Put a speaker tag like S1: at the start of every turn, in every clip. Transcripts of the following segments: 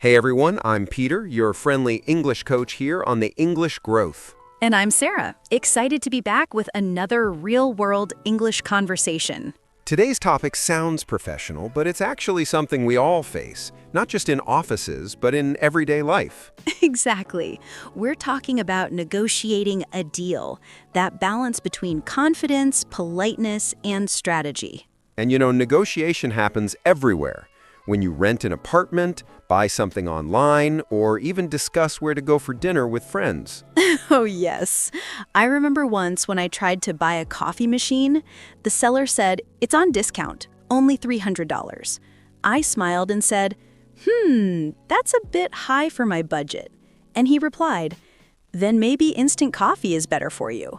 S1: Hey everyone, I'm Peter, your friendly English coach here on the English Growth.
S2: And I'm Sarah, excited to be back with another real-world English conversation.
S1: Today's topic sounds professional, but it's actually something we all face, not just in offices, but in everyday life.
S2: Exactly. We're talking about negotiating a deal, that balance between confidence, politeness, and strategy.
S1: And negotiation happens everywhere. When you rent an apartment, buy something online, or even discuss where to go for dinner with friends.
S2: Oh, yes. I remember once when I tried to buy a coffee machine, the seller said, "It's on discount, only $300. I smiled and said, that's a bit high for my budget." And he replied, "Then maybe instant coffee is better for you."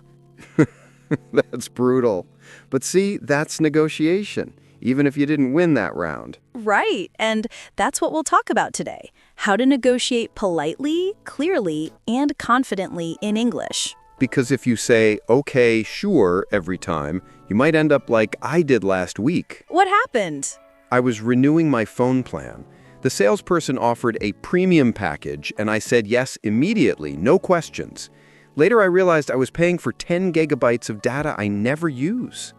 S3: That's brutal. But see, that's negotiation, even if you didn't win that round.
S2: Right, and that's what we'll talk about today. How to negotiate politely, clearly, and confidently in English.
S3: Because if you say, okay, sure, every time, you might end up like I did last week.
S2: What happened?
S3: I was renewing my phone plan. The salesperson offered a premium package, and I said yes immediately, no questions. Later, I realized I was paying for 10 gigabytes of data I never use.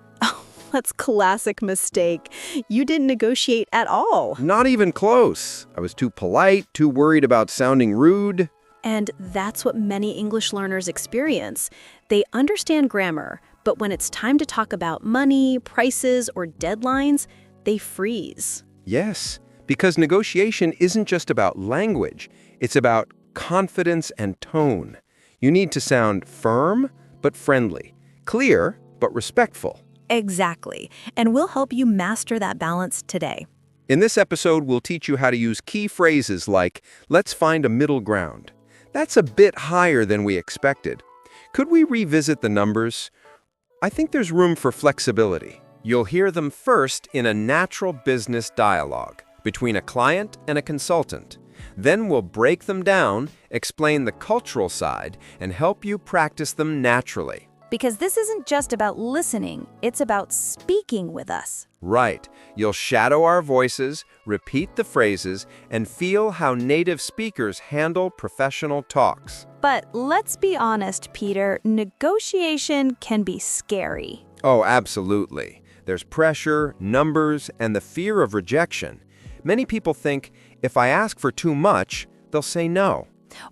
S2: That's classic mistake. You didn't negotiate at all.
S3: Not even close. I was too polite, too worried about sounding rude.
S2: And that's what many English learners experience. They understand grammar, but when it's time to talk about money, prices, or deadlines, they freeze.
S1: Yes, because negotiation isn't just about language. It's about confidence and tone. You need to sound firm but friendly, clear but respectful.
S2: Exactly. And we'll help you master that balance today.
S1: In this episode, we'll teach you how to use key phrases like, "Let's find a middle ground." That's a bit higher than we expected. Could we revisit the numbers? I think there's room for flexibility. You'll hear them first in a natural business dialogue between a client and a consultant. Then we'll break them down, explain the cultural side, and help you practice them naturally.
S4: Because this isn't just about listening, it's about speaking with us.
S1: Right. You'll shadow our voices, repeat the phrases, and feel how native speakers handle professional talks.
S4: But let's be honest, Peter, negotiation can be scary.
S1: Oh, absolutely. There's pressure, numbers, and the fear of rejection. Many people think, if I ask for too much, they'll say no.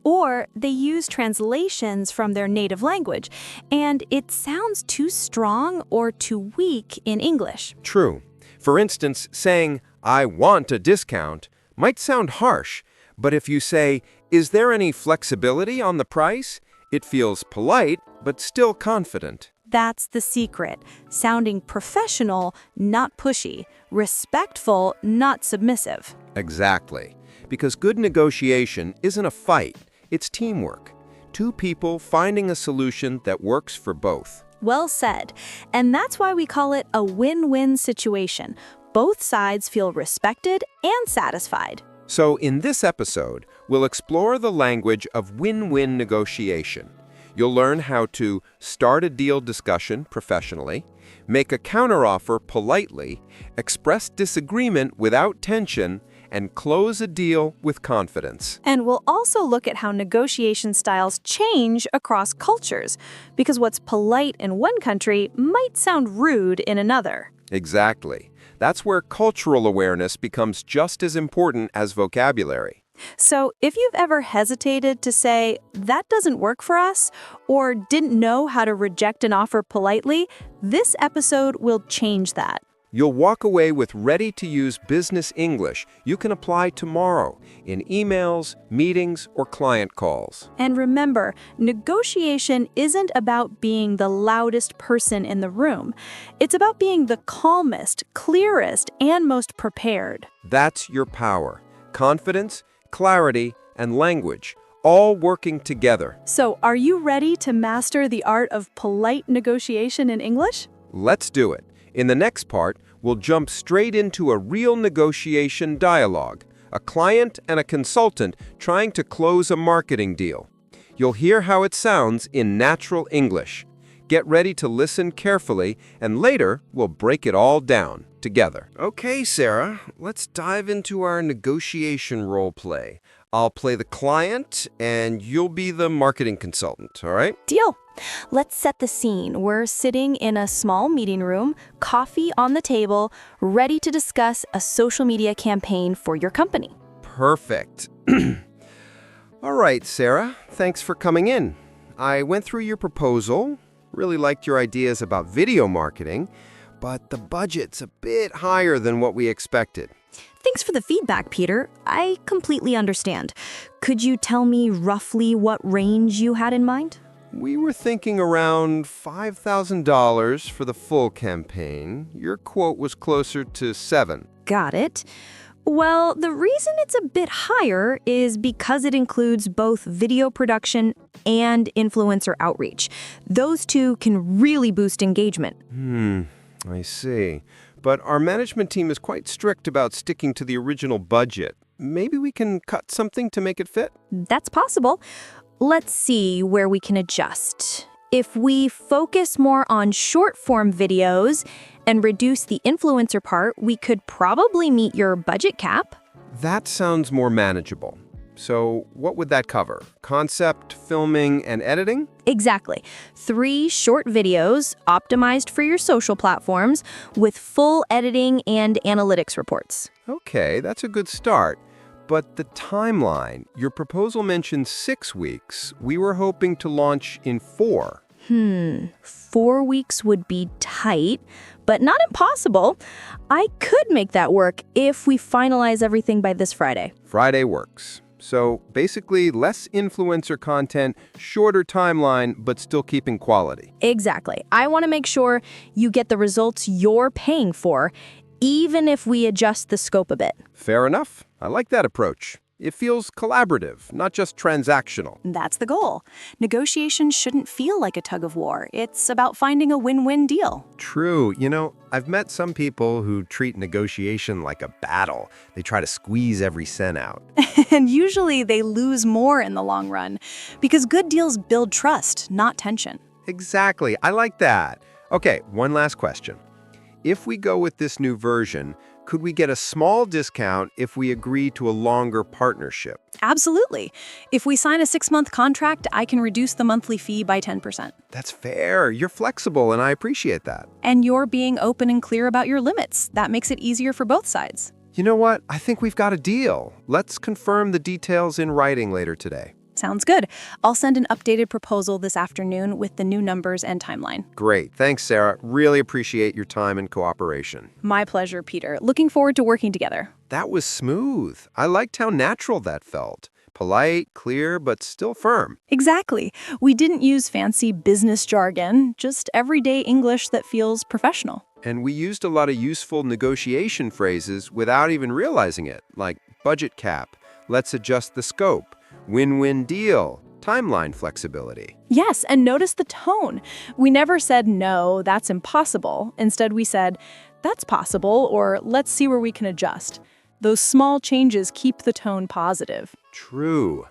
S4: Or they use translations from their native language, and it sounds too strong or too weak in English.
S1: True. For instance, saying, "I want a discount," might sound harsh, but if you say, "Is there any flexibility on the price?" it feels polite, but still confident.
S4: That's the secret. Sounding professional, not pushy. Respectful, not submissive.
S1: Exactly. Because good negotiation isn't a fight, it's teamwork. Two people finding a solution that works for both.
S4: Well said. And that's why we call it a win-win situation. Both sides feel respected and satisfied.
S1: So in this episode, we'll explore the language of win-win negotiation. You'll learn how to start a deal discussion professionally, make a counteroffer politely, express disagreement without tension, and close a deal with confidence.
S4: And we'll also look at how negotiation styles change across cultures, because what's polite in one country might sound rude in another.
S1: Exactly. That's where cultural awareness becomes just as important as vocabulary.
S4: So if you've ever hesitated to say, "That doesn't work for us," or didn't know how to reject an offer politely, this episode will change that.
S1: You'll walk away with ready-to-use business English you can apply tomorrow in emails, meetings, or client calls.
S4: And remember, negotiation isn't about being the loudest person in the room. It's about being the calmest, clearest, and most prepared.
S1: That's your power. Confidence, clarity, and language, all working together.
S4: So, are you ready to master the art of polite negotiation in English?
S1: Let's do it. In the next part, we'll jump straight into a real negotiation dialogue, a client and a consultant trying to close a marketing deal. You'll hear how it sounds in natural English. Get ready to listen carefully, and later we'll break it all down together. Okay, Sarah, let's dive into our negotiation role play. I'll play the client, and you'll be the marketing consultant, all right?
S4: Deal. Let's set the scene. We're sitting in a small meeting room, coffee on the table, ready to discuss a social media campaign for your company.
S1: Perfect. All right, Sarah, thanks for coming in. I went through your proposal, really liked your ideas about video marketing, but the budget's a bit higher than what we expected.
S4: Thanks for the feedback, Peter. I completely understand. Could you tell me roughly what range you had in mind?
S1: We were thinking around $5,000 for the full campaign. Your quote was closer to $7,000.
S4: Got it. Well, the reason it's a bit higher is because it includes both video production and influencer outreach. Those two can really boost engagement.
S1: I see. But our management team is quite strict about sticking to the original budget. Maybe we can cut something to make it fit?
S4: That's possible. Let's see where we can adjust. If we focus more on short-form videos and reduce the influencer part, we could probably meet your budget cap.
S1: That sounds more manageable. So what would that cover? Concept, filming, and editing?
S4: Exactly. 3 short videos optimized for your social platforms with full editing and analytics reports.
S1: Okay, that's a good start. But the timeline, your proposal mentioned 6 weeks. We were hoping to launch in 4.
S4: 4 weeks would be tight, but not impossible. I could make that work if we finalize everything by this Friday.
S1: Friday works. So basically, less influencer content, shorter timeline, but still keeping quality.
S4: Exactly. I want to make sure you get the results you're paying for, even if we adjust the scope a bit.
S1: Fair enough. I like that approach. It feels collaborative, not just transactional.
S2: That's the goal. Negotiations shouldn't feel like a tug of war. It's about finding a win-win deal.
S1: True. You know, I've met some people who treat negotiation like a battle. They try to squeeze every cent out.
S2: And usually they lose more in the long run because good deals build trust, not tension.
S1: Exactly. I like that. Okay, one last question. If we go with this new version, could we get a small discount if we agree to a longer partnership?
S2: Absolutely. If we sign a 6-month contract, I can reduce the monthly fee by 10%.
S1: That's fair. You're flexible, and I appreciate that.
S2: And you're being open and clear about your limits. That makes it easier for both sides.
S1: You know what? I think we've got a deal. Let's confirm the details in writing later today.
S2: Sounds good. I'll send an updated proposal this afternoon with the new numbers and timeline.
S1: Great. Thanks, Sarah. Really appreciate your time and cooperation.
S2: My pleasure, Peter. Looking forward to working together.
S1: That was smooth. I liked how natural that felt. Polite, clear, but still firm.
S2: Exactly. We didn't use fancy business jargon, just everyday English that feels professional.
S1: And we used a lot of useful negotiation phrases without even realizing it, like budget cap, let's adjust the scope, win-win deal, timeline flexibility.
S2: Yes, and notice the tone. We never said, no, that's impossible. Instead, we said, that's possible, or let's see where we can adjust. Those small changes keep the tone positive.
S1: True.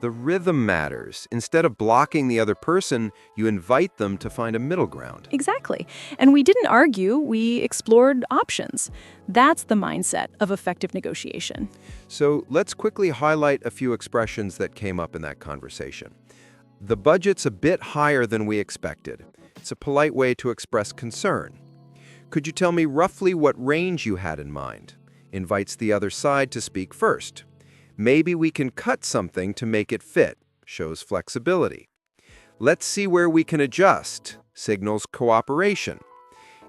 S1: The rhythm matters. Instead of blocking the other person, you invite them to find a middle ground.
S2: Exactly. And we didn't argue, we explored options. That's the mindset of effective negotiation.
S1: So let's quickly highlight a few expressions that came up in that conversation. The budget's a bit higher than we expected. It's a polite way to express concern. Could you tell me roughly what range you had in mind? Invites the other side to speak first. Maybe we can cut something to make it fit. Shows flexibility. Let's see where we can adjust. Signals cooperation.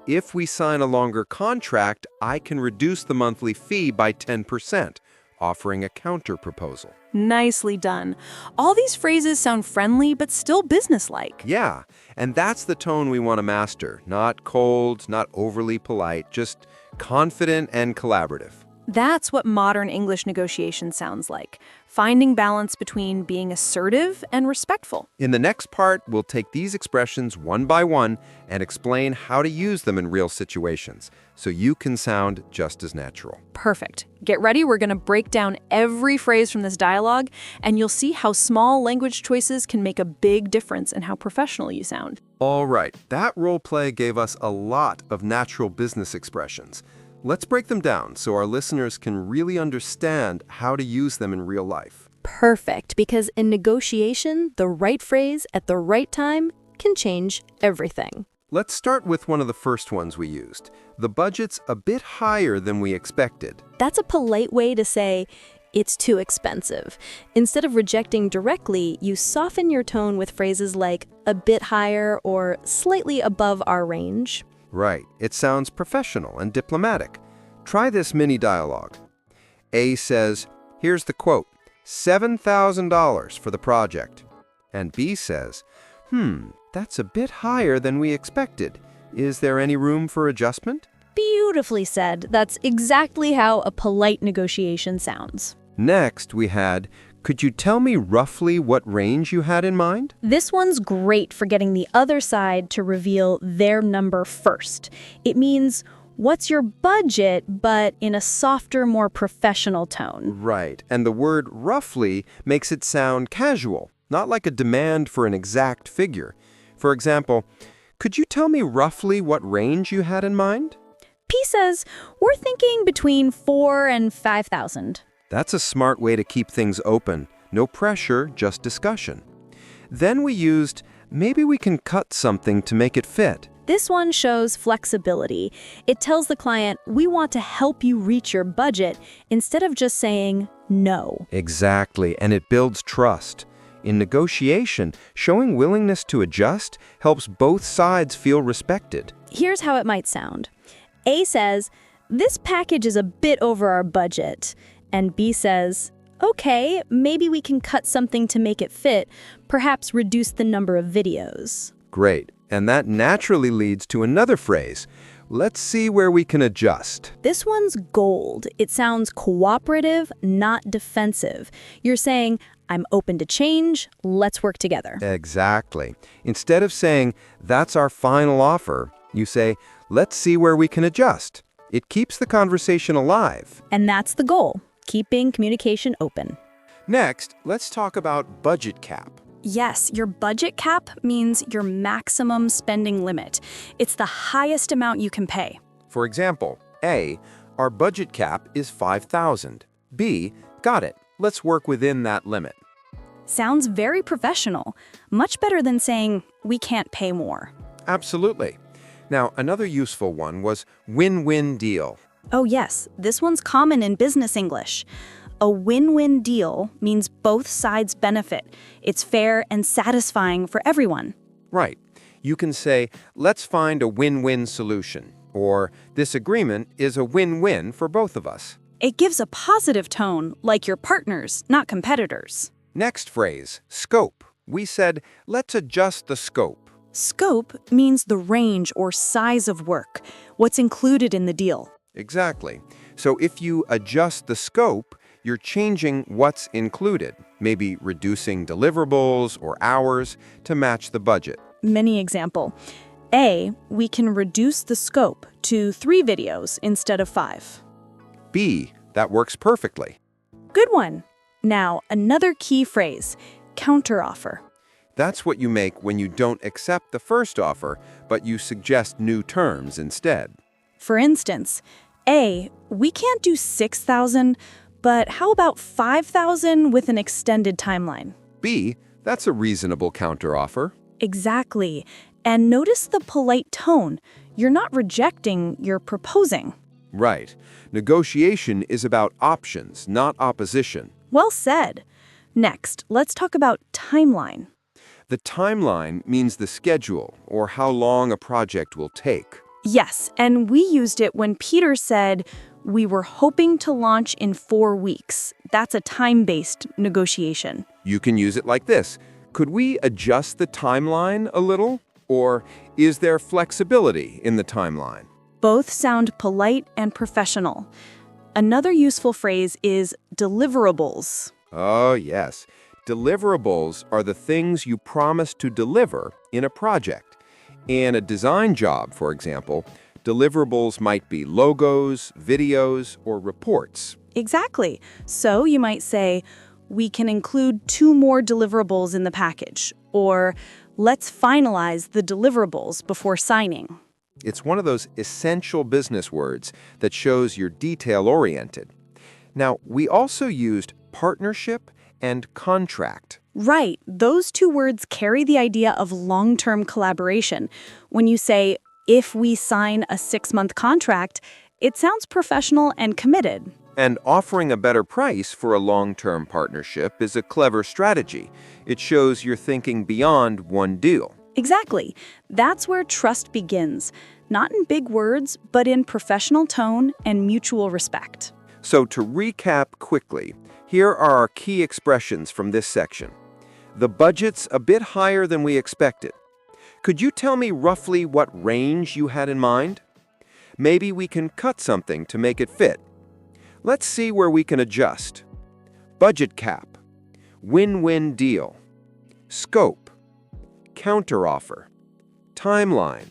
S1: If we sign a longer contract, I can reduce the monthly fee by 10%, offering a counter-proposal.
S2: Nicely done. All these phrases sound friendly, but still businesslike.
S1: Yeah, and that's the tone we want to master. Not cold, not overly polite, just confident and collaborative.
S2: That's what modern English negotiation sounds like, finding balance between being assertive and respectful.
S1: In the next part, we'll take these expressions one by one and explain how to use them in real situations, so you can sound just as natural.
S2: Perfect. Get ready, we're going to break down every phrase from this dialogue, and you'll see how small language choices can make a big difference in how professional you sound.
S3: All right, that role play gave us a lot of natural business expressions. Let's break them down so our listeners can really understand how to use them in real life.
S2: Perfect, because in negotiation, the right phrase at the right time can change everything.
S3: Let's start with one of the first ones we used. The budget's a bit higher than we expected.
S2: That's a polite way to say, it's too expensive. Instead of rejecting directly, you soften your tone with phrases like a bit higher or slightly above our range.
S3: Right, it sounds professional and diplomatic. Try this mini dialogue. A says, here's the quote, $7,000 for the project. And B says, that's a bit higher than we expected. Is there any room for adjustment?
S2: Beautifully said. That's exactly how a polite negotiation sounds.
S3: Next, we had, could you tell me roughly what range you had in mind?
S2: This one's great for getting the other side to reveal their number first. It means, what's your budget, but in a softer, more professional tone.
S3: Right, and the word roughly makes it sound casual, not like a demand for an exact figure. For example, could you tell me roughly what range you had in mind?
S2: P says, we're thinking between 4 and 5,000.
S3: That's a smart way to keep things open. No pressure, just discussion. Then we used, maybe we can cut something to make it fit.
S2: This one shows flexibility. It tells the client, we want to help you reach your budget, instead of just saying no.
S3: Exactly, and it builds trust. In negotiation, showing willingness to adjust helps both sides feel respected.
S2: Here's how it might sound. A says, this package is a bit over our budget. And B says, okay, maybe we can cut something to make it fit, perhaps reduce the number of videos.
S3: Great, and that naturally leads to another phrase. Let's see where we can adjust.
S2: This one's gold. It sounds cooperative, not defensive. You're saying, I'm open to change, let's work together.
S3: Exactly. Instead of saying, that's our final offer, you say, let's see where we can adjust. It keeps the conversation alive.
S2: And that's the goal, keeping communication open.
S3: Next, let's talk about budget cap.
S2: Yes, your budget cap means your maximum spending limit. It's the highest amount you can pay.
S3: For example, A, our budget cap is $5,000. B, got it. Let's work within that limit.
S2: Sounds very professional. Much better than saying, we can't pay more.
S3: Absolutely. Now, another useful one was win-win deal.
S2: Oh yes, this one's common in business English. A win-win deal means both sides benefit. It's fair and satisfying for everyone.
S3: Right. You can say, let's find a win-win solution, or this agreement is a win-win for both of us.
S2: It gives a positive tone, like you're partners, not competitors.
S3: Next phrase, scope. We said, let's adjust the scope.
S2: Scope means the range or size of work, what's included in the deal.
S3: Exactly. So if you adjust the scope, you're changing what's included, maybe reducing deliverables or hours to match the budget.
S2: Mini example. A, we can reduce the scope to 3 videos instead of 5.
S3: B, that works perfectly.
S2: Good one. Now, another key phrase, counteroffer.
S3: That's what you make when you don't accept the first offer, but you suggest new terms instead.
S2: For instance, A, we can't do 6,000, but how about 5,000 with an extended timeline?
S3: B, that's a reasonable counteroffer.
S2: Exactly. And notice the polite tone. You're not rejecting, you're proposing.
S3: Right. Negotiation is about options, not opposition.
S2: Well said. Next, let's talk about timeline.
S3: The timeline means the schedule, or how long a project will take.
S2: Yes, and we used it when Peter said, we were hoping to launch in 4 weeks. That's a time-based negotiation.
S3: You can use it like this. Could we adjust the timeline a little? Or is there flexibility in the timeline?
S2: Both sound polite and professional. Another useful phrase is deliverables.
S3: Oh, yes. Deliverables are the things you promise to deliver in a project. In a design job, for example, deliverables might be logos, videos, or reports.
S2: Exactly. So you might say, we can include 2 more deliverables in the package. Or let's finalize the deliverables before signing.
S1: It's one of those essential business words that shows you're detail-oriented. Now, we also used partnership and contract.
S2: Right, those two words carry the idea of long-term collaboration. When you say, if we sign a 6-month contract, it sounds professional and committed.
S1: And offering a better price for a long-term partnership is a clever strategy. It shows you're thinking beyond one deal.
S2: Exactly. That's where trust begins. Not in big words, but in professional tone and mutual respect.
S1: So to recap quickly, here are our key expressions from this section. The budget's a bit higher than we expected. Could you tell me roughly what range you had in mind? Maybe we can cut something to make it fit. Let's see where we can adjust. Budget cap, win-win deal, scope, counteroffer, timeline,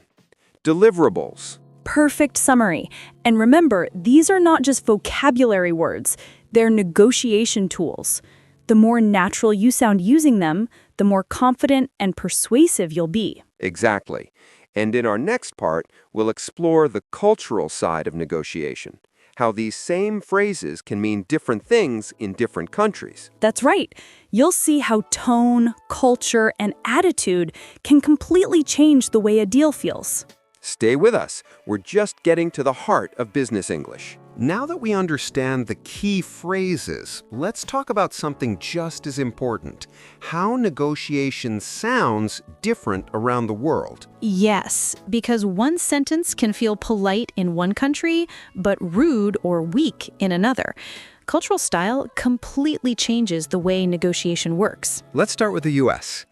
S1: deliverables.
S2: Perfect summary. And remember, these are not just vocabulary words, they're negotiation tools. The more natural you sound using them, the more confident and persuasive you'll be.
S1: Exactly. And in our next part, we'll explore the cultural side of negotiation, how these same phrases can mean different things in different countries.
S2: That's right. You'll see how tone, culture, and attitude can completely change the way a deal feels.
S1: Stay with us. We're just getting to the heart of business English.
S3: Now that we understand the key phrases, let's talk about something just as important: how negotiation sounds different around the world.
S2: Yes, because one sentence can feel polite in one country, but rude or weak in another. Cultural style completely changes the way negotiation works.
S3: Let's start with the US.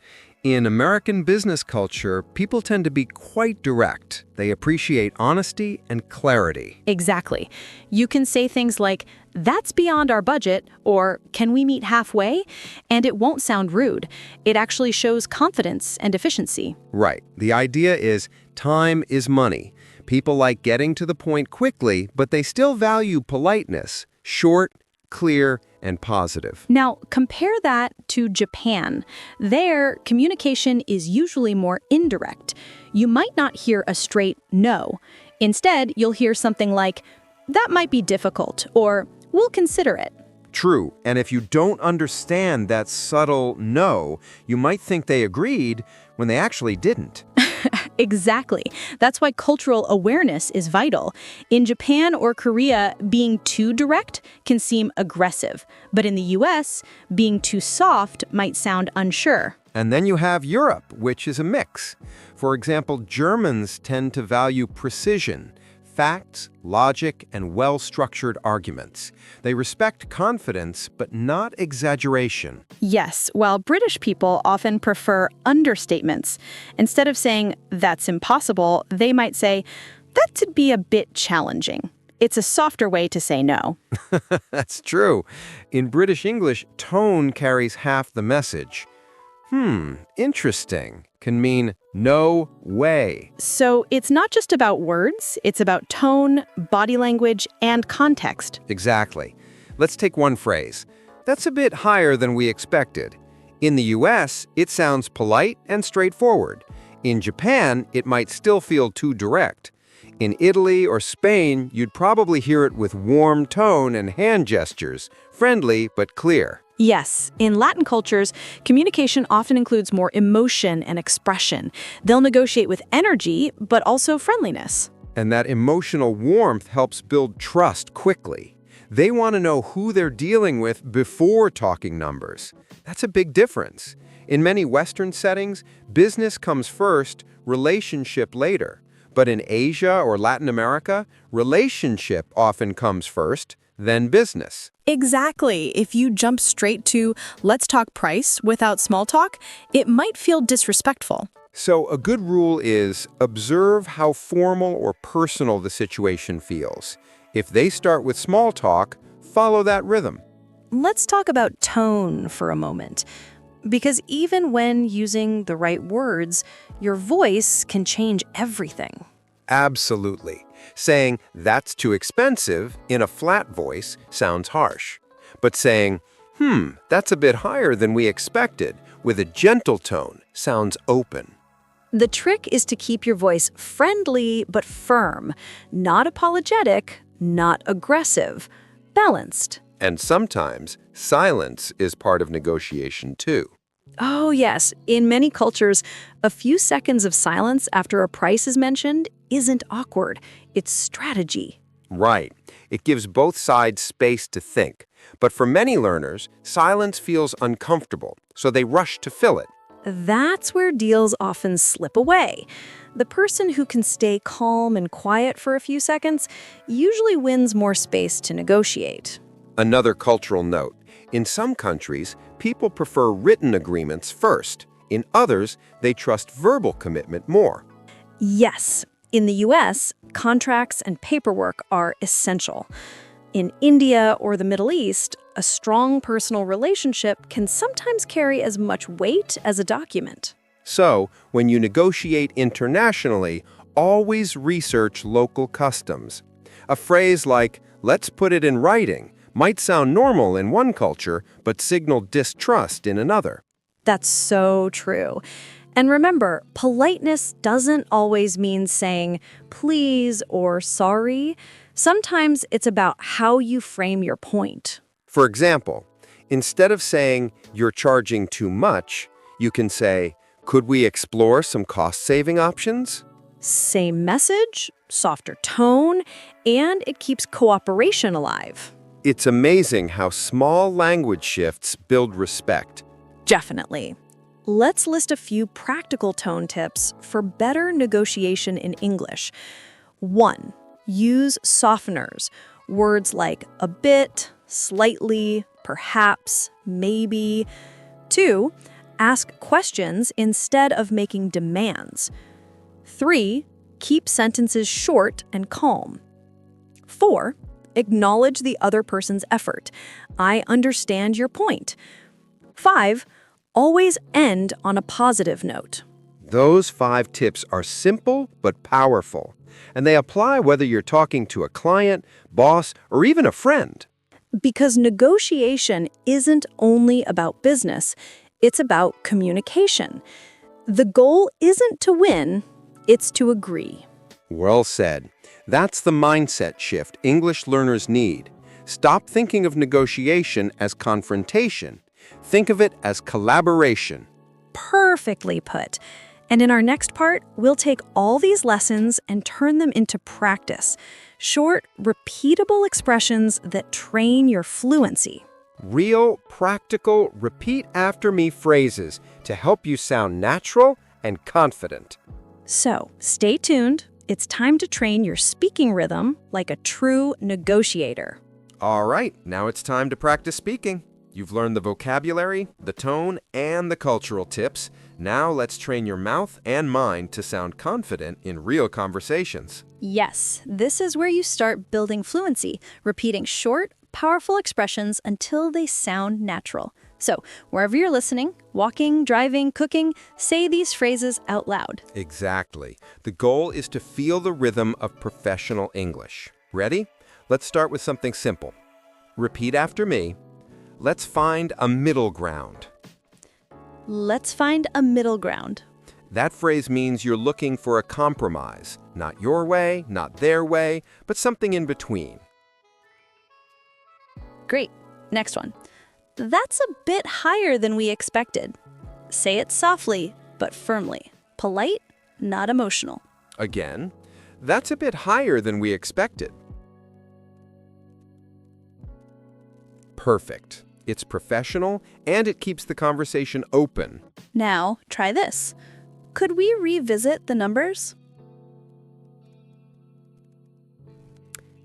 S3: In American business culture, people tend to be quite direct. They appreciate honesty and clarity.
S2: Exactly. You can say things like, "That's beyond our budget," or "Can we meet halfway?" And it won't sound rude. It actually shows confidence and efficiency.
S3: Right. The idea is time is money. People like getting to the point quickly, but they still value politeness, short, clear, and positive.
S2: Now, compare that to Japan. There, communication is usually more indirect. You might not hear a straight no. Instead, you'll hear something like, "That might be difficult," or "We'll consider it."
S3: True, and if you don't understand that subtle no, you might think they agreed when they actually didn't.
S2: Exactly. That's why cultural awareness is vital. In Japan or Korea, being too direct can seem aggressive. But in the US, being too soft might sound unsure.
S3: And then you have Europe, which is a mix. For example, Germans tend to value precision, facts, logic, and well-structured arguments. They respect confidence, but not exaggeration.
S2: Yes, while British people often prefer understatements. Instead of saying, "That's impossible," they might say, "That'd be a bit challenging." It's a softer way to say no.
S3: That's true. In British English, tone carries half the message. Interesting can mean no way.
S2: So it's not just about words, it's about tone, body language, and context.
S3: Exactly. Let's take one phrase. That's a bit higher than we expected. In the US, it sounds polite and straightforward. In Japan, it might still feel too direct. In Italy or Spain, you'd probably hear it with warm tone and hand gestures, friendly but clear.
S2: Yes, in Latin cultures, communication often includes more emotion and expression. They'll negotiate with energy, but also friendliness.
S3: And that emotional warmth helps build trust quickly. They want to know who they're dealing with before talking numbers. That's a big difference. In many Western settings, business comes first, relationship later. But in Asia or Latin America, relationship often comes first, then business.
S2: Exactly. If you jump straight to "let's talk price" without small talk, it might feel disrespectful.
S3: So a good rule is observe how formal or personal the situation feels. If they start with small talk, follow that rhythm.
S2: Let's talk about tone for a moment. Because even when using the right words, your voice can change everything.
S3: Absolutely. Saying, "That's too expensive," in a flat voice sounds harsh. But saying, "That's a bit higher than we expected," with a gentle tone sounds open.
S2: The trick is to keep your voice friendly but firm, not apologetic, not aggressive, balanced.
S3: And sometimes silence is part of negotiation too.
S2: Oh, yes. In many cultures, a few seconds of silence after a price is mentioned isn't awkward. It's strategy.
S3: Right. It gives both sides space to think. But for many learners, silence feels uncomfortable, so they rush to fill it.
S2: That's where deals often slip away. The person who can stay calm and quiet for a few seconds usually wins more space to negotiate.
S3: Another cultural note. In some countries, people prefer written agreements first. In others, they trust verbal commitment more.
S2: Yes, in the US, contracts and paperwork are essential. In India or the Middle East, a strong personal relationship can sometimes carry as much weight as a document.
S3: So, when you negotiate internationally, always research local customs. A phrase like, "let's put it in writing," might sound normal in one culture, but signal distrust in another.
S2: That's so true. And remember, politeness doesn't always mean saying please or sorry. Sometimes it's about how you frame your point.
S3: For example, instead of saying, "you're charging too much," you can say, "could we explore some cost-saving options?"
S2: Same message, softer tone, and it keeps cooperation alive.
S3: It's amazing how small language shifts build respect.
S2: Definitely. Let's list a few practical tone tips for better negotiation in English. 1. Use softeners. Words like a bit, slightly, perhaps, maybe. 2. Ask questions instead of making demands. 3. Keep sentences short and calm. 4. Acknowledge the other person's effort. I understand your point. 5. Always end on a positive note.
S3: Those 5 tips are simple but powerful, and they apply whether you're talking to a client, boss, or even a friend.
S2: Because negotiation isn't only about business, it's about communication. The goal isn't to win, it's to agree.
S3: Well said. That's the mindset shift English learners need. Stop thinking of negotiation as confrontation. Think of it as collaboration.
S2: Perfectly put. And in our next part, we'll take all these lessons and turn them into practice. Short, repeatable expressions that train your fluency.
S3: Real, practical, repeat after me phrases to help you sound natural and confident.
S2: So, stay tuned. It's time to train your speaking rhythm like a true negotiator.
S3: All right, now it's time to practice speaking. You've learned the vocabulary, the tone, and the cultural tips. Now let's train your mouth and mind to sound confident in real conversations.
S2: Yes, this is where you start building fluency, repeating short, powerful expressions until they sound natural. So, wherever you're listening, walking, driving, cooking, say these phrases out loud.
S3: Exactly. The goal is to feel the rhythm of professional English. Ready? Let's start with something simple. Repeat after me. Let's find a middle ground.
S2: Let's find a middle ground.
S3: That phrase means you're looking for a compromise. Not your way, not their way, but something in between.
S2: Great. Next one. That's a bit higher than we expected. Say it softly, but firmly. Polite, not emotional.
S3: Again, that's a bit higher than we expected. Perfect. It's professional, and it keeps the conversation open.
S2: Now, try this. Could we revisit the numbers?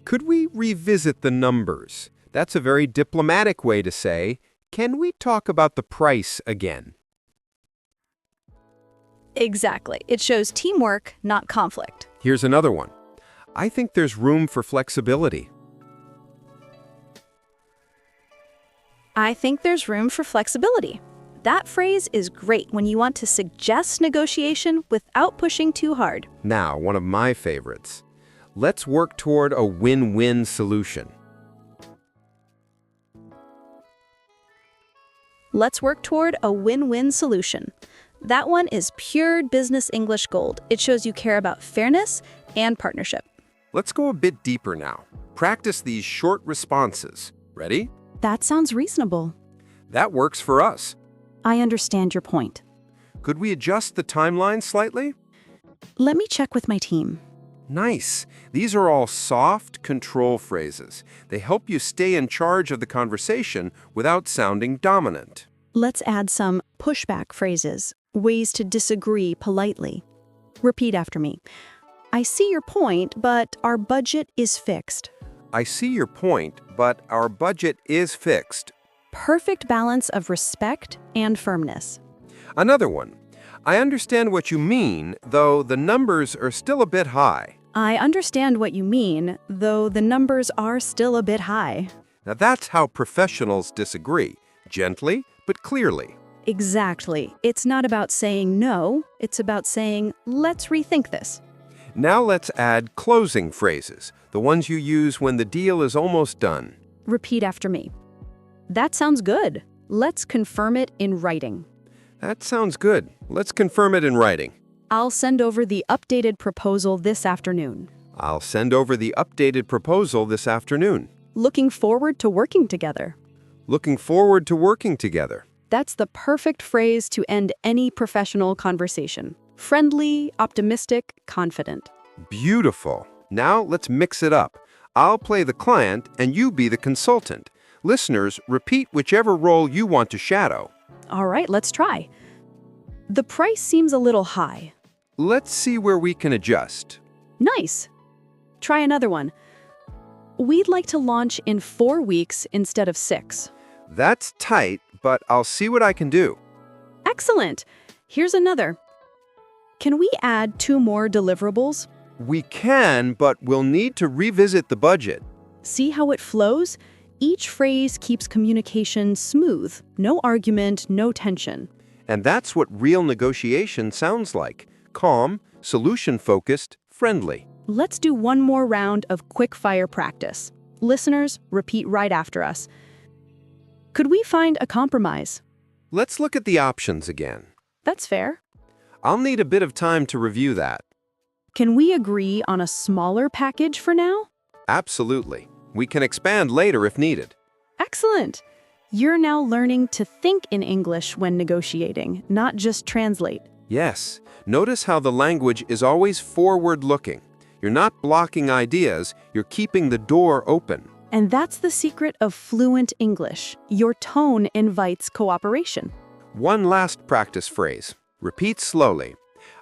S3: Could we revisit the numbers? That's a very diplomatic way to say, can we talk about the price again?
S2: Exactly. It shows teamwork, not conflict.
S3: Here's another one. I think there's room for flexibility.
S2: I think there's room for flexibility. That phrase is great when you want to suggest negotiation without pushing too hard.
S3: Now, one of my favorites. Let's work toward a win-win solution.
S2: Let's work toward a win-win solution. That one is pure business English gold. It shows you care about fairness and partnership.
S1: Let's go a bit deeper now. Practice these short responses. Ready?
S2: That sounds reasonable.
S1: That works for us.
S2: I understand your point.
S1: Could we adjust the timeline slightly?
S2: Let me check with my team.
S1: Nice. These are all soft control phrases. They help you stay in charge of the conversation without sounding dominant.
S2: Let's add some pushback phrases, ways to disagree politely. Repeat after me. I see your point, but our budget is fixed.
S1: I see your point, but our budget is fixed.
S2: Perfect balance of respect and firmness.
S1: Another one. I understand what you mean, though the numbers are still a bit high.
S2: I understand what you mean, though the numbers are still a bit high.
S1: Now that's how professionals disagree. Gently, but clearly.
S2: Exactly. It's not about saying no, it's about saying, let's rethink this.
S1: Now let's add closing phrases, the ones you use when the deal is almost done.
S2: Repeat after me. That sounds good. Let's confirm it in writing.
S1: That sounds good. Let's confirm it in writing.
S2: I'll send over the updated proposal this afternoon.
S1: I'll send over the updated proposal this afternoon.
S2: Looking forward to working together.
S1: Looking forward to working together.
S2: That's the perfect phrase to end any professional conversation. Friendly, optimistic, confident.
S1: Beautiful. Now let's mix it up. I'll play the client and you be the consultant. Listeners, repeat whichever role you want to shadow.
S2: All right, let's try. The price seems a little high.
S1: Let's see where we can adjust.
S2: Nice. Try another one. We'd like to launch in 4 weeks instead of 6.
S1: That's tight, but I'll see what I can do.
S2: Excellent. Here's another. Can we add 2 more deliverables?
S1: We can, but we'll need to revisit the budget.
S2: See how it flows? Each phrase keeps communication smooth. No argument, no tension.
S1: And that's what real negotiation sounds like. Calm, solution-focused, friendly.
S2: Let's do one more round of quick-fire practice. Listeners, repeat right after us. Could we find a compromise?
S1: Let's look at the options again.
S2: That's fair.
S1: I'll need a bit of time to review that.
S2: Can we agree on a smaller package for now?
S1: Absolutely. We can expand later if needed.
S2: Excellent. You're now learning to think in English when negotiating, not just translate.
S1: Yes. Notice how the language is always forward-looking. You're not blocking ideas, you're keeping the door open.
S2: And that's the secret of fluent English. Your tone invites cooperation.
S1: One last practice phrase. Repeat slowly.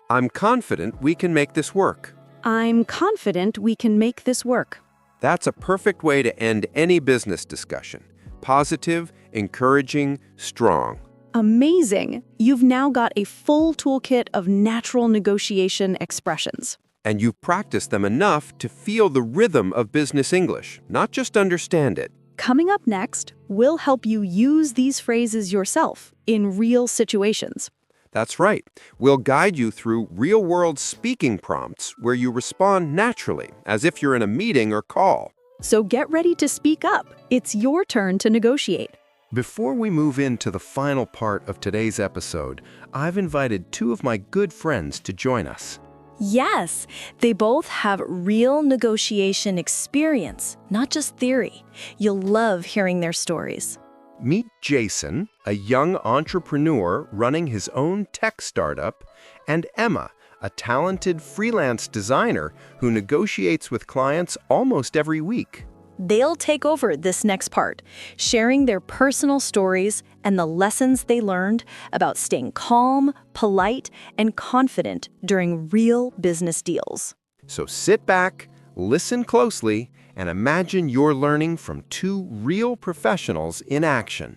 S1: I'm confident we can make this work.
S2: I'm confident we can make this work.
S1: That's a perfect way to end any business discussion. Positive, encouraging, strong.
S2: Amazing! You've now got a full toolkit of natural negotiation expressions.
S1: And you've practiced them enough to feel the rhythm of business English, not just understand it.
S2: Coming up next, we'll help you use these phrases yourself in real situations.
S1: That's right. We'll guide you through real-world speaking prompts where you respond naturally, as if you're in a meeting or call.
S2: So get ready to speak up. It's your turn to negotiate.
S3: Before we move into the final part of today's episode, I've invited 2 of my good friends to join us.
S4: Yes, they both have real negotiation experience, not just theory. You'll love hearing their stories.
S3: Meet Jason, a young entrepreneur running his own tech startup, and Emma, a talented freelance designer who negotiates with clients almost every week.
S4: They'll take over this next part, sharing their personal stories and the lessons they learned about staying calm, polite, and confident during real business deals.
S3: So sit back, listen closely, and imagine you're learning from 2 real professionals in action.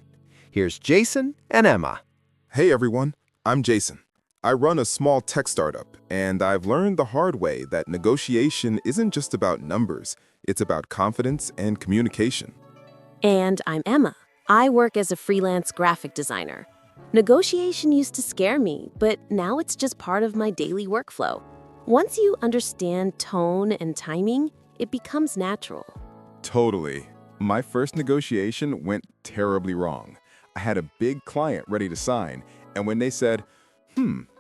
S3: Here's Jason and Emma.
S5: Hey everyone, I'm Jason. I run a small tech startup, and I've learned the hard way that negotiation isn't just about numbers, it's about confidence and communication.
S6: And I'm Emma. I work as a freelance graphic designer. Negotiation used to scare me, but now it's just part of my daily workflow. Once you understand tone and timing, it becomes natural.
S5: Totally. My first negotiation went terribly wrong. I had a big client ready to sign, and when they said,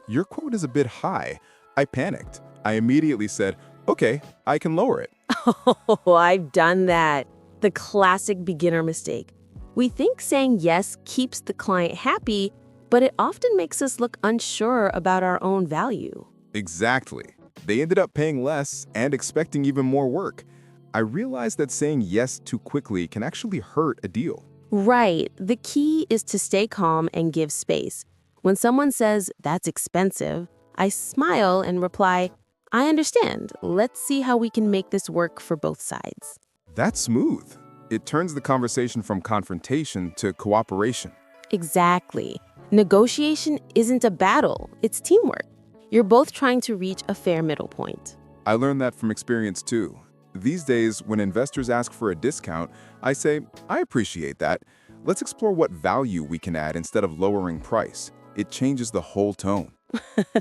S5: your quote is a bit high, I panicked. I immediately said, okay, I can lower it.
S6: Oh, I've done that. The classic beginner mistake. We think saying yes keeps the client happy, but it often makes us look unsure about our own value.
S5: Exactly. They ended up paying less and expecting even more work. I realized that saying yes too quickly can actually hurt a deal.
S6: Right. The key is to stay calm and give space. When someone says, that's expensive, I smile and reply, I understand. Let's see how we can make this work for both sides.
S5: That's smooth. It turns the conversation from confrontation to cooperation.
S6: Exactly. Negotiation isn't a battle, it's teamwork. You're both trying to reach a fair middle point.
S5: I learned that from experience too. These days, when investors ask for a discount, I say, I appreciate that. Let's explore what value we can add instead of lowering price. It changes the whole tone.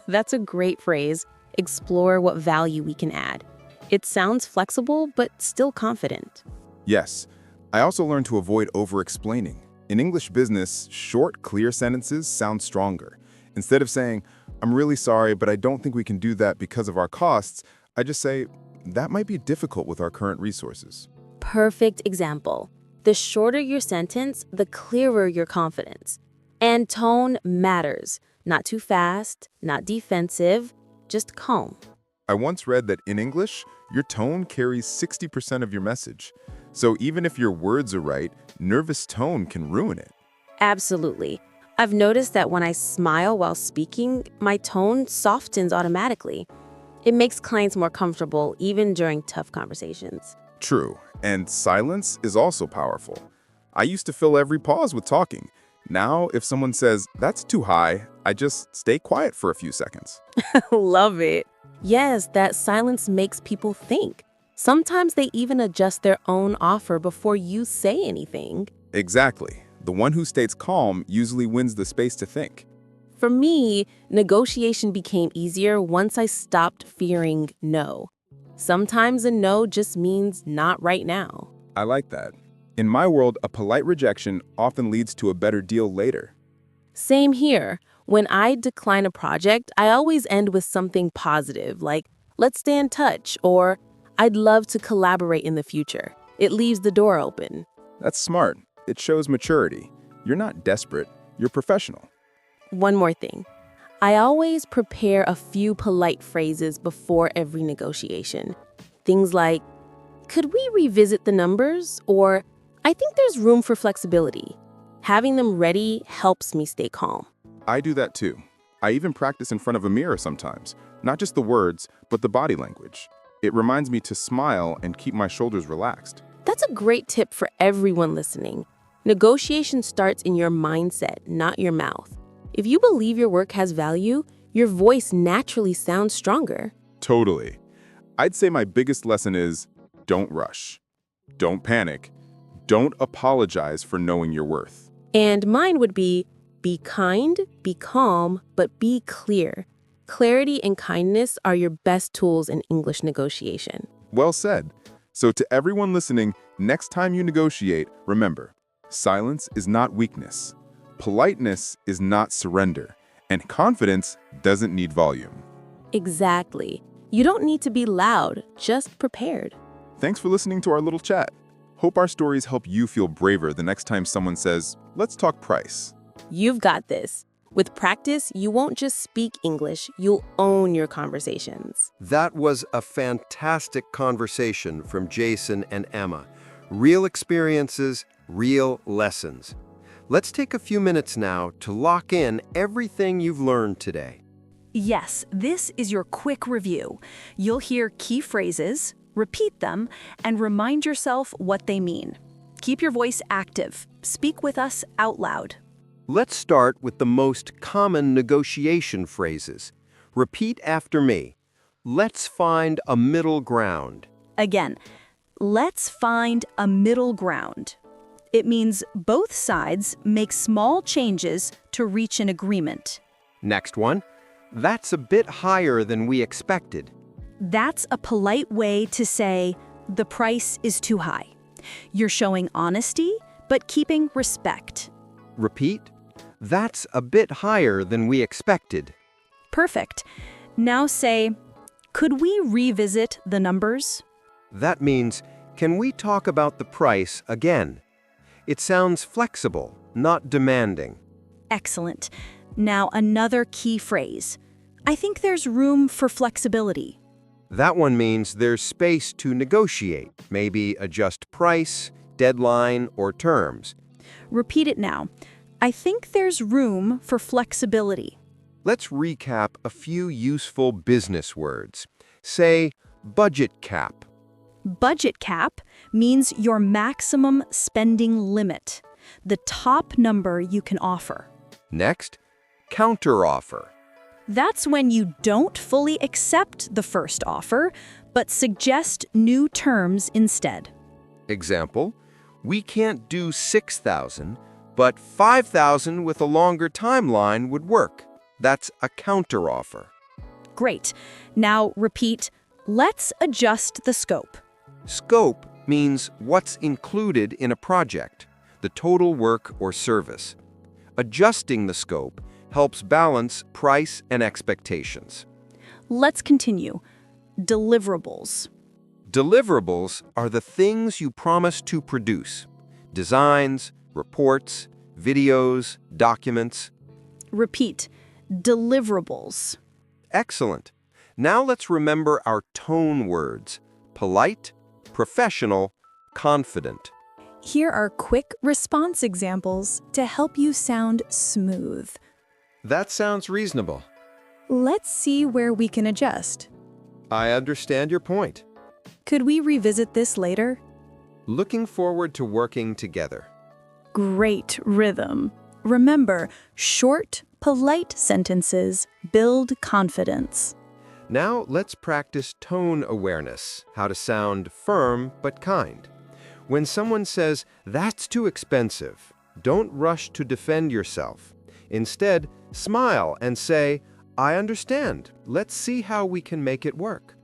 S6: That's a great phrase. Explore what value we can add. It sounds flexible, but still confident.
S5: Yes. I also learned to avoid over-explaining. In English business, short, clear sentences sound stronger. Instead of saying, I'm really sorry, but I don't think we can do that because of our costs, I just say, that might be difficult with our current resources.
S6: Perfect example. The shorter your sentence, the clearer your confidence. And tone matters. Not too fast, not defensive, just calm.
S5: I once read that in English, your tone carries 60% of your message. So even if your words are right, nervous tone can ruin it.
S6: Absolutely. I've noticed that when I smile while speaking, my tone softens automatically. It makes clients more comfortable even during tough conversations.
S5: True, and silence is also powerful. I used to fill every pause with talking. Now, if someone says, that's too high, I just stay quiet for a few seconds.
S6: Love it. Yes, that silence makes people think. Sometimes they even adjust their own offer before you say anything.
S5: Exactly. The one who stays calm usually wins the space to think.
S6: For me, negotiation became easier once I stopped fearing no. Sometimes a no just means not right now.
S5: I like that. In my world, a polite rejection often leads to a better deal later.
S6: Same here. When I decline a project, I always end with something positive, like, let's stay in touch, or I'd love to collaborate in the future. It leaves the door open.
S5: That's smart. It shows maturity. You're not desperate. You're professional.
S6: One more thing. I always prepare a few polite phrases before every negotiation. Things like, could we revisit the numbers? Or, I think there's room for flexibility. Having them ready helps me stay calm.
S5: I do that too. I even practice in front of a mirror sometimes. Not just the words, but the body language. It reminds me to smile and keep my shoulders relaxed.
S6: That's a great tip for everyone listening. Negotiation starts in your mindset, not your mouth. If you believe your work has value, your voice naturally sounds stronger.
S5: Totally. I'd say my biggest lesson is don't rush. Don't panic. Don't apologize for knowing your worth.
S6: And mine would be kind, be calm, but be clear. Clarity and kindness are your best tools in English negotiation.
S5: Well said. So to everyone listening, next time you negotiate, remember, silence is not weakness. Politeness is not surrender. And confidence doesn't need volume.
S6: Exactly. You don't need to be loud, just prepared.
S5: Thanks for listening to our little chat. Hope our stories help you feel braver the next time someone says, let's talk price.
S6: You've got this. With practice, you won't just speak English, you'll own your conversations.
S1: That was a fantastic conversation from Jason and Emma. Real experiences, real lessons. Let's take a few minutes now to lock in everything you've learned today.
S2: Yes, this is your quick review. You'll hear key phrases, repeat them, and remind yourself what they mean. Keep your voice active. Speak with us out loud.
S1: Let's start with the most common negotiation phrases. Repeat after me. Let's find a middle ground.
S2: Again, let's find a middle ground. It means both sides make small changes to reach an agreement.
S1: Next one. That's a bit higher than we expected.
S2: That's a polite way to say, the price is too high. You're showing honesty, but keeping respect.
S3: Repeat. That's a bit higher than we expected.
S2: Perfect. Now say, could we revisit the numbers?
S3: That means, can we talk about the price again? It sounds flexible, not demanding.
S2: Excellent. Now another key phrase. I think there's room for flexibility.
S3: That one means there's space to negotiate, maybe adjust price, deadline, or terms.
S2: Repeat it now. I think there's room for flexibility.
S3: Let's recap a few useful business words. Say, budget cap.
S2: Budget cap means your maximum spending limit, the top number you can offer.
S3: Next, counteroffer.
S2: That's when you don't fully accept the first offer, but suggest new terms instead.
S3: Example, we can't do 6,000, but 5,000 with a longer timeline would work. That's a counteroffer.
S2: Great. Now repeat, let's adjust the scope.
S3: Scope means what's included in a project, the total work or service. Adjusting the scope helps balance price and expectations.
S2: Let's continue. Deliverables.
S3: Deliverables are the things you promise to produce. Designs, reports, videos, documents.
S2: Repeat, deliverables.
S3: Excellent. Now let's remember our tone words: polite, professional, confident.
S2: Here are quick response examples to help you sound smooth.
S3: That sounds reasonable.
S2: Let's see where we can adjust.
S3: I understand your point.
S2: Could we revisit this later?
S3: Looking forward to working together.
S2: Great rhythm. Remember, short, polite sentences build confidence.
S3: Now let's practice tone awareness, how to sound firm but kind. When someone says, "That's too expensive," don't rush to defend yourself. Instead, smile and say, "I understand. Let's see how we can make it work."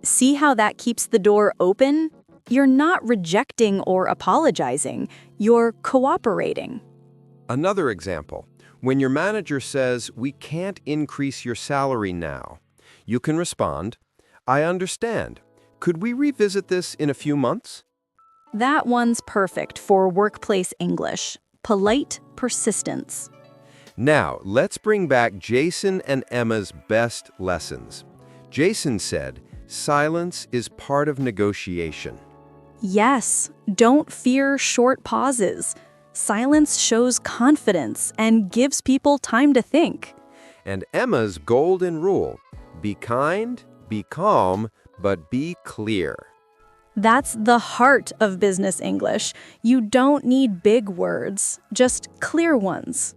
S2: See how that keeps the door open? You're not rejecting or apologizing. You're cooperating.
S3: Another example, when your manager says, "We can't increase your salary now," you can respond, "I understand. Could we revisit this in a few months?"
S2: That one's perfect for workplace English. Polite persistence.
S3: Now, let's bring back Jason and Emma's best lessons. Jason said, "Silence is part of negotiation."
S2: Yes, don't fear short pauses. Silence shows confidence and gives people time to think.
S3: And Emma's golden rule: be kind, be calm, but be clear.
S2: That's the heart of business English. You don't need big words, just clear ones.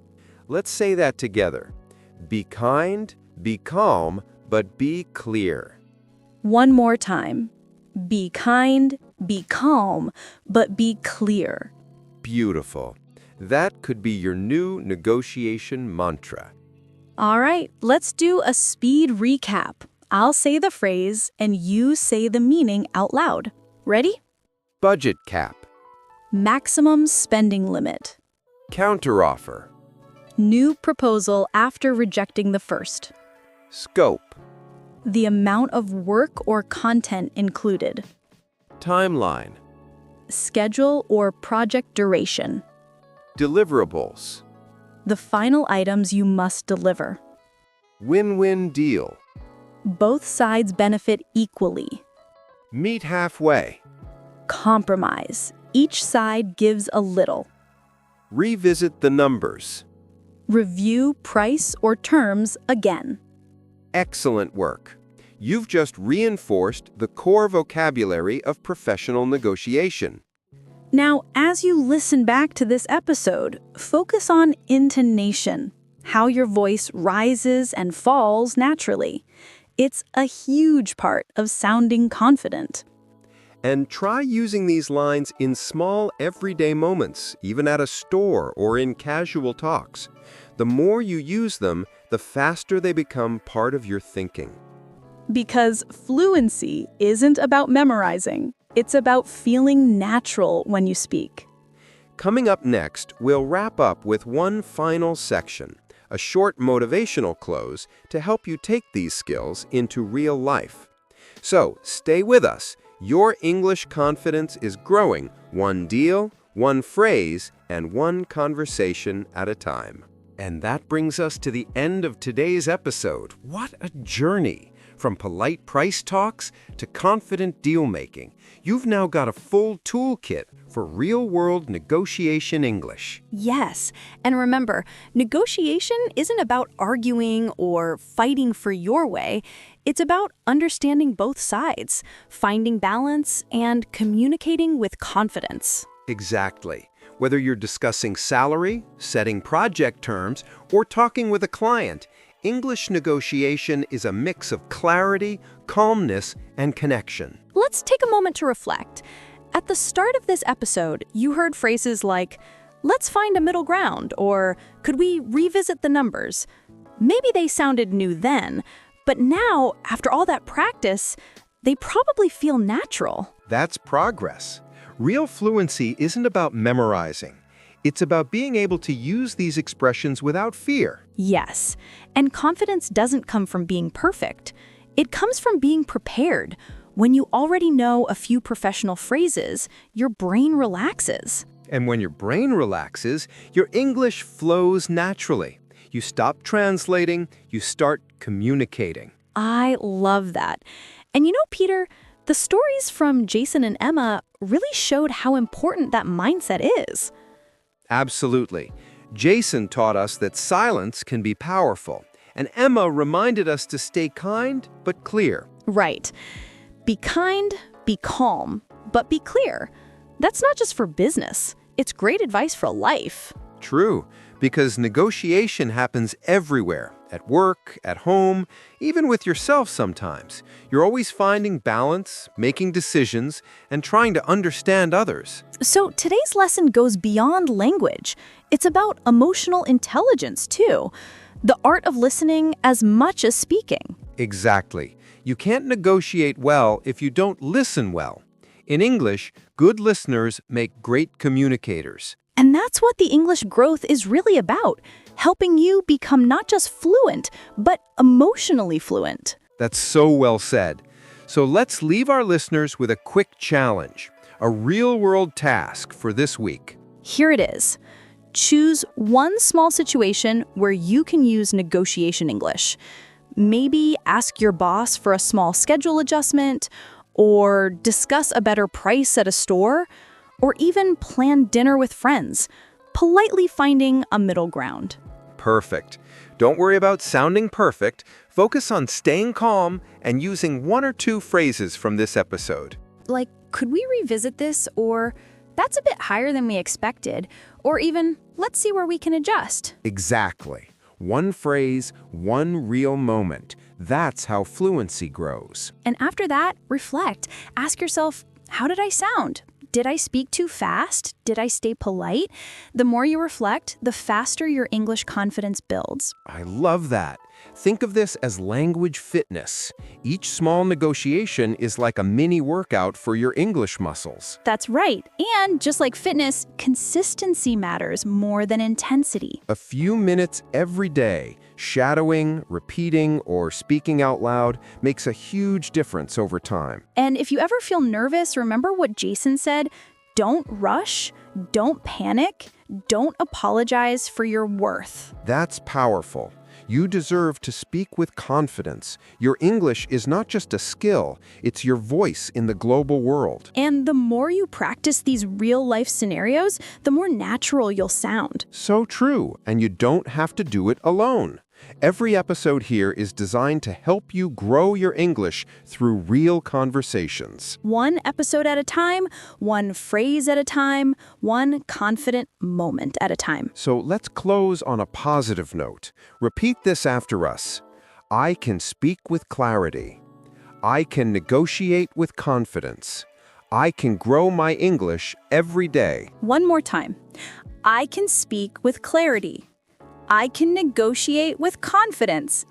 S3: Let's say that together. Be kind, be calm, but be clear.
S2: One more time. Be kind, be calm, but be clear.
S3: Beautiful. That could be your new negotiation mantra.
S2: All right, let's do a speed recap. I'll say the phrase and you say the meaning out loud. Ready?
S3: Budget cap.
S2: Maximum spending limit.
S3: Counteroffer.
S2: New proposal after rejecting the first.
S3: Scope.
S2: The amount of work or content included.
S3: Timeline.
S2: Schedule or project duration.
S3: Deliverables.
S2: The final items you must deliver.
S3: Win-win deal.
S2: Both sides benefit equally.
S3: Meet halfway.
S2: Compromise. Each side gives a little.
S3: Revisit the numbers.
S2: Review price or terms again.
S3: Excellent work. You've just reinforced the core vocabulary of professional negotiation.
S2: Now, as you listen back to this episode, focus on intonation, how your voice rises and falls naturally. It's a huge part of sounding confident.
S3: And try using these lines in small, everyday moments, even at a store or in casual talks. The more you use them, the faster they become part of your thinking.
S2: Because fluency isn't about memorizing. It's about feeling natural when you speak.
S3: Coming up next, we'll wrap up with one final section, a short motivational close to help you take these skills into real life. So, stay with us. Your English confidence is growing one deal, one phrase, and one conversation at a time. And that brings us to the end of today's episode. What a journey! From polite price talks to confident deal-making, you've now got a full toolkit for real-world negotiation English.
S2: Yes, and remember, negotiation isn't about arguing or fighting for your way. It's about understanding both sides, finding balance, and communicating with confidence.
S3: Exactly. Whether you're discussing salary, setting project terms, or talking with a client, English negotiation is a mix of clarity, calmness, and connection.
S2: Let's take a moment to reflect. At the start of this episode, you heard phrases like, "Let's find a middle ground," or "Could we revisit the numbers?" Maybe they sounded new then, but now, after all that practice, they probably feel natural.
S3: That's progress. Real fluency isn't about memorizing. It's about being able to use these expressions without fear.
S2: Yes, and confidence doesn't come from being perfect. It comes from being prepared. When you already know a few professional phrases, your brain relaxes.
S3: And when your brain relaxes, your English flows naturally. You stop translating, you start communicating.
S2: I love that. And you know, Peter, the stories from Jason and Emma really showed how important that mindset is.
S3: Absolutely. Jason taught us that silence can be powerful, and Emma reminded us to stay kind but clear.
S2: Right. Be kind, be calm, but be clear. That's not just for business. It's great advice for life.
S3: True, because negotiation happens everywhere, at work, at home, even with yourself sometimes. You're always finding balance, making decisions, and trying to understand others.
S2: So today's lesson goes beyond language. It's about emotional intelligence, too. The art of listening as much as speaking.
S3: Exactly. You can't negotiate well if you don't listen well. In English, good listeners make great communicators.
S2: And that's what the English growth is really about, helping you become not just fluent, but emotionally fluent.
S3: That's so well said. So let's leave our listeners with a quick challenge, a real-world task for this week.
S2: Here it is. Choose one small situation where you can use negotiation English. Maybe ask your boss for a small schedule adjustment, or discuss a better price at a store, or even plan dinner with friends, politely finding a middle ground.
S3: Perfect. Don't worry about sounding perfect. Focus on staying calm and using one or two phrases from this episode.
S2: Like, could we revisit this? Or, that's a bit higher than we expected. Or even, let's see where we can adjust.
S3: Exactly. One phrase, one real moment. That's how fluency grows.
S2: And after that, reflect. Ask yourself, how did I sound? Did I speak too fast? Did I stay polite? The more you reflect, the faster your English confidence builds.
S3: I love that. Think of this as language fitness. Each small negotiation is like a mini workout for your English muscles.
S2: That's right. And just like fitness, consistency matters more than intensity.
S3: A few minutes every day, shadowing, repeating, or speaking out loud makes a huge difference over time.
S2: And if you ever feel nervous, remember what Jason said. Don't rush, don't panic, don't apologize for your worth.
S3: That's powerful. You deserve to speak with confidence. Your English is not just a skill, it's your voice in the global world.
S2: And the more you practice these real-life scenarios, the more natural you'll sound.
S3: So true, and you don't have to do it alone. Every episode here is designed to help you grow your English through real conversations.
S2: One episode at a time, one phrase at a time, one confident moment at a time.
S3: So let's close on a positive note. Repeat this after us. I can speak with clarity. I can negotiate with confidence. I can grow my English every day.
S2: One more time. I can speak with clarity. I can negotiate with confidence.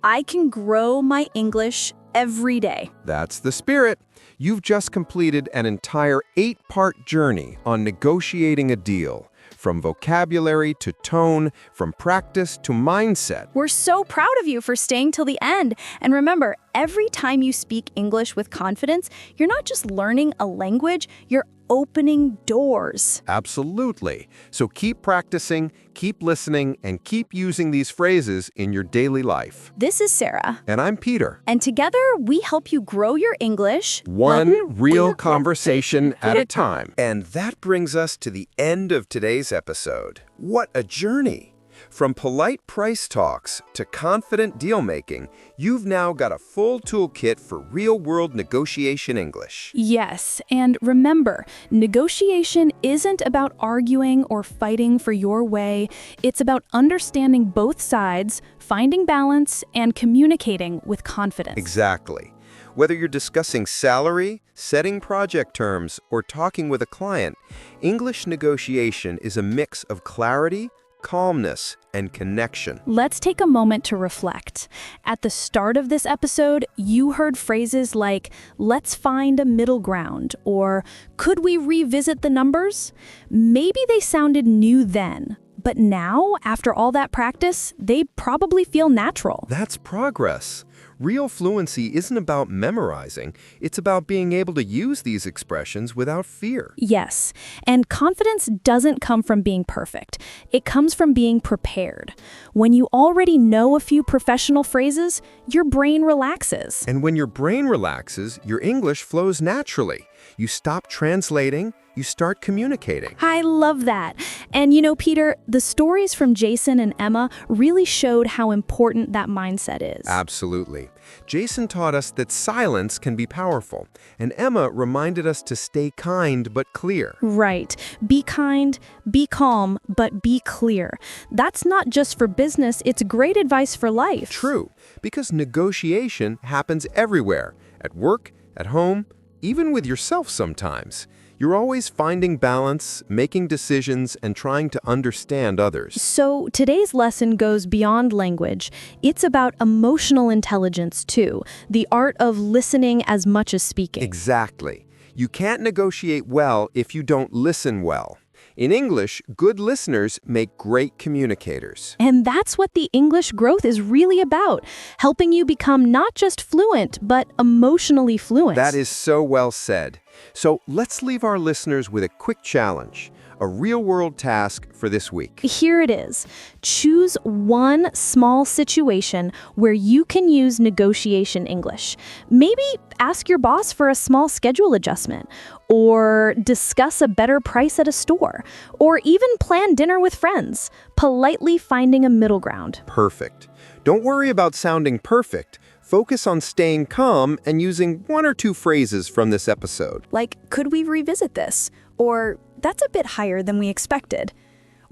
S2: I can grow my English
S4: every day.
S1: That's the spirit. You've just completed an entire 8-part journey on negotiating a deal. From vocabulary to tone, from practice to mindset.
S4: We're so proud of you for staying till the end. And remember, every time you speak English with confidence, you're not just learning a language, you're opening doors.
S1: Absolutely. So keep practicing, keep listening, and keep using these phrases in your daily life.
S4: This is Sarah.
S1: And I'm Peter.
S4: And together, we help you grow your English
S1: One real conversation at a time. And that brings us to the end of today's episode. What a journey! From polite price talks to confident deal-making, you've now got a full toolkit for real-world negotiation English.
S2: Yes, and remember, negotiation isn't about arguing or fighting for your way. It's about understanding both sides, finding balance, and communicating with confidence.
S1: Exactly. Whether you're discussing salary, setting project terms, or talking with a client, English negotiation is a mix of clarity, calmness, and connection.
S2: Let's take a moment to reflect. At the start of this episode, you heard phrases like, let's find a middle ground, or could we revisit the numbers? Maybe they sounded new then, but now, after all that practice, they probably feel natural.
S1: That's progress. Real fluency isn't about memorizing, it's about being able to use these expressions without fear.
S2: Yes, and confidence doesn't come from being perfect. It comes from being prepared. When you already know a few professional phrases, your brain relaxes.
S1: And when your brain relaxes, your English flows naturally. You stop translating, you start communicating.
S2: I love that. And you know, Peter, the stories from Jason and Emma really showed how important that mindset is.
S1: Absolutely. Jason taught us that silence can be powerful, and Emma reminded us to stay kind but clear.
S2: Right. Be kind, be calm, but be clear. That's not just for business, it's great advice for life.
S1: True, because negotiation happens everywhere, at work, at home, even with yourself sometimes. You're always finding balance, making decisions, and trying to understand others.
S2: So today's lesson goes beyond language. It's about emotional intelligence too, the art of listening as much as speaking.
S1: Exactly. You can't negotiate well if you don't listen well. In English, good listeners make great communicators.
S2: And that's what the English growth is really about, helping you become not just fluent, but emotionally fluent.
S1: That is so well said. So let's leave our listeners with a quick challenge, a real-world task for this week.
S2: Here it is. Choose one small situation where you can use negotiation English. Maybe ask your boss for a small schedule adjustment, or discuss a better price at a store, or even plan dinner with friends, politely finding a middle ground.
S1: Perfect. Don't worry about sounding perfect. Focus on staying calm and using 1 or 2 phrases from this episode.
S2: Like, could we revisit this? Or, that's a bit higher than we expected.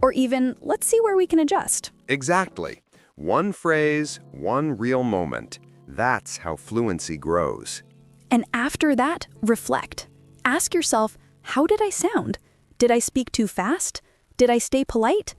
S2: Or even, let's see where we can adjust.
S1: Exactly. One phrase, one real moment. That's how fluency grows.
S2: And after that, reflect. Ask yourself, how did I sound? Did I speak too fast? Did I stay polite?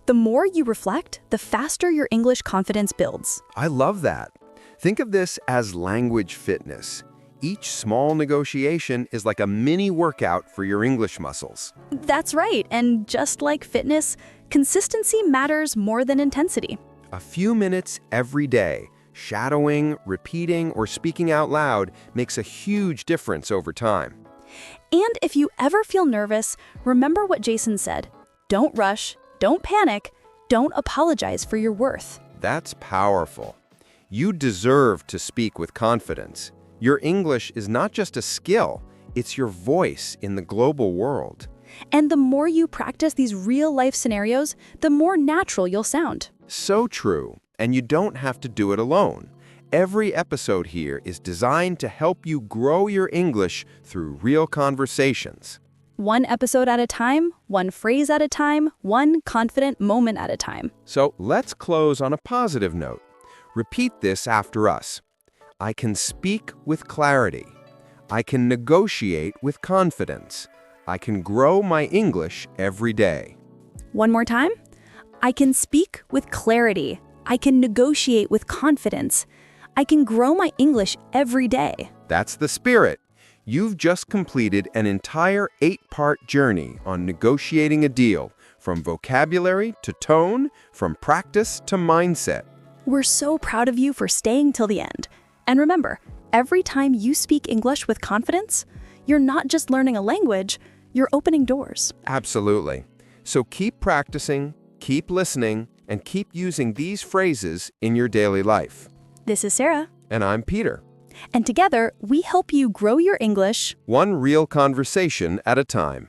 S2: The more you reflect, the faster your English confidence builds.
S1: I love that. Think of this as language fitness. Each small negotiation is like a mini workout for your English muscles.
S2: That's right, and just like fitness, consistency matters more than intensity.
S1: A few minutes every day, shadowing, repeating, or speaking out loud makes a huge difference over time.
S2: And if you ever feel nervous, remember what Jason said. Don't rush, don't panic, don't apologize for your worth.
S1: That's powerful. You deserve to speak with confidence. Your English is not just a skill, it's your voice in the global world.
S2: And the more you practice these real-life scenarios, the more natural you'll sound.
S1: So true, and you don't have to do it alone. Every episode here is designed to help you grow your English through real conversations.
S2: One episode at a time, one phrase at a time, one confident moment at a time.
S1: So let's close on a positive note. Repeat this after us. I can speak with clarity. I can negotiate with confidence. I can grow my English every day.
S2: One more time. I can speak with clarity. I can negotiate with confidence. I can grow my English every day.
S1: That's the spirit. You've just completed an entire 8-part journey on negotiating a deal, from vocabulary to tone, from practice to mindset.
S2: We're so proud of you for staying till the end. And remember, every time you speak English with confidence, you're not just learning a language, you're opening doors.
S1: Absolutely. So keep practicing, keep listening, and keep using these phrases in your daily life.
S2: This is Sarah.
S1: And I'm Peter.
S2: And together, we help you grow your English
S1: One real conversation at a time.